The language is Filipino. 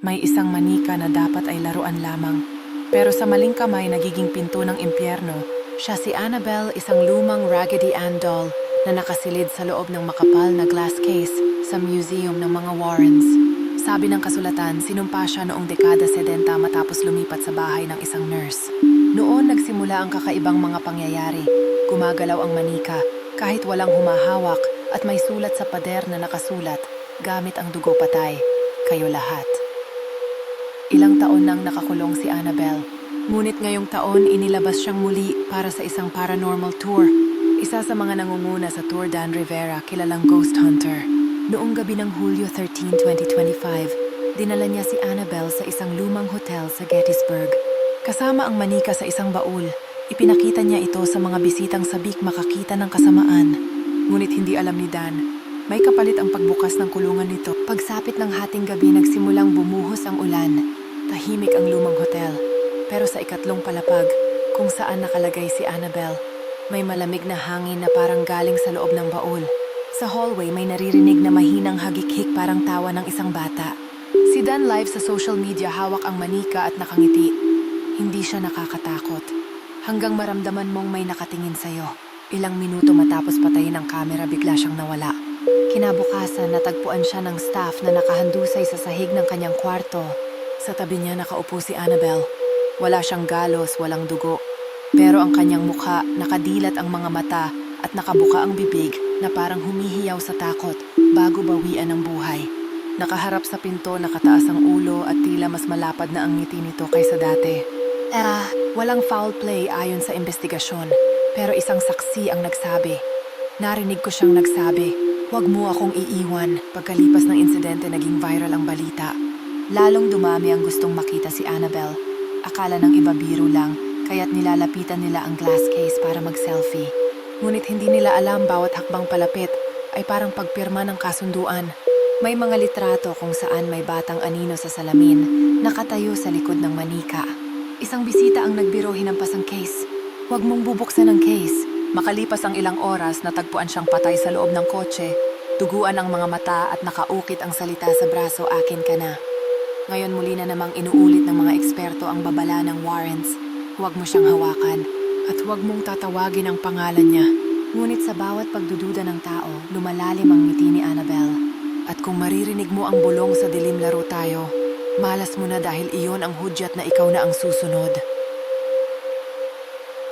May isang manika na dapat ay laruan lamang. Pero sa maling kamay nagiging pinto ng impyerno. Siya si Annabelle, isang lumang Raggedy Ann doll na nakasilid sa loob ng makapal na glass case sa museum ng mga Warrens. Sabi ng kasulatan, sinumpa siya noong dekada 70 matapos lumipat sa bahay ng isang nurse. Noon nagsimula ang kakaibang mga pangyayari. Gumagalaw ang manika kahit walang humahawak at may sulat sa pader na nakasulat, gamit ang dugo patay, kayo lahat. Ilang taon nang nakakulong si Annabelle. Ngunit ngayong taon inilabas siyang muli para sa isang paranormal tour. Isa sa mga nangunguna sa Tour Dan Rivera, kilalang ghost hunter. Noong gabi ng Hulyo 13, 2025, dinala niya si Annabelle sa isang lumang hotel sa Gettysburg. Kasama ang manika sa isang baul, ipinakita niya ito sa mga bisitang sabik makakita ng kasamaan. Ngunit hindi alam ni Dan, may kapalit ang pagbukas ng kulungan nito. Pagsapit ng hating gabi nagsimulang bumuhos ang ulan. Tahimik ang lumang hotel. Pero sa ikatlong palapag, kung saan nakalagay si Annabelle, may malamig na hangin na parang galing sa loob ng baul. Sa hallway may naririnig na mahinang hagik-hik parang tawa ng isang bata. Si Dan live sa social media, hawak ang manika at nakangiti. Hindi siya nakakatakot. Hanggang maramdaman mong may nakatingin sa'yo. Ilang minuto matapos patayin ang kamera, bigla siyang nawala. Kinabukasan, natagpuan siya ng staff na nakahandusay sa sahig ng kanyang kwarto. Sa tabi niya nakaupo si Annabelle. Wala siyang galos, walang dugo. Pero ang kanyang mukha, nakadilat ang mga mata at nakabuka ang bibig na parang humihiyaw sa takot bago bawian ng buhay. Nakaharap sa pinto, nakataas ang ulo at tila mas malapad na ang ngiti nito kaysa dati. Walang foul play ayon sa investigasyon, pero isang saksi ang nagsabi. Narinig ko siyang nagsabi, "Huwag mo akong iiwan." Pagkalipas ng insidente, naging viral ang balita. Lalong dumami ang gustong makita si Annabelle. Akala ng iba biro lang, kaya't nilalapitan nila ang glass case para mag-selfie. Ngunit hindi nila alam bawat hakbang palapit ay parang pagpirma ng kasunduan. May mga litrato kung saan may batang anino sa salamin, nakatayo sa likod ng manika. Isang bisita ang nagbiro, hinampas ang case. "Huwag mong bubuksan ang case." Makalipas ang ilang oras, natagpuan siyang patay sa loob ng kotse. Duguan ang mga mata at nakaukit ang salita sa braso, "Akin ka na." Ngayon muli na namang inuulit ng mga eksperto ang babala ng Warrens. Huwag mo siyang hawakan at huwag mong tatawagin ang pangalan niya. Ngunit sa bawat pagdududa ng tao, lumalalim ang ngiti ni Annabelle. At kung maririnig mo ang bulong sa dilim, "Laro tayo," malas mo na dahil iyon ang hudyat na ikaw na ang susunod.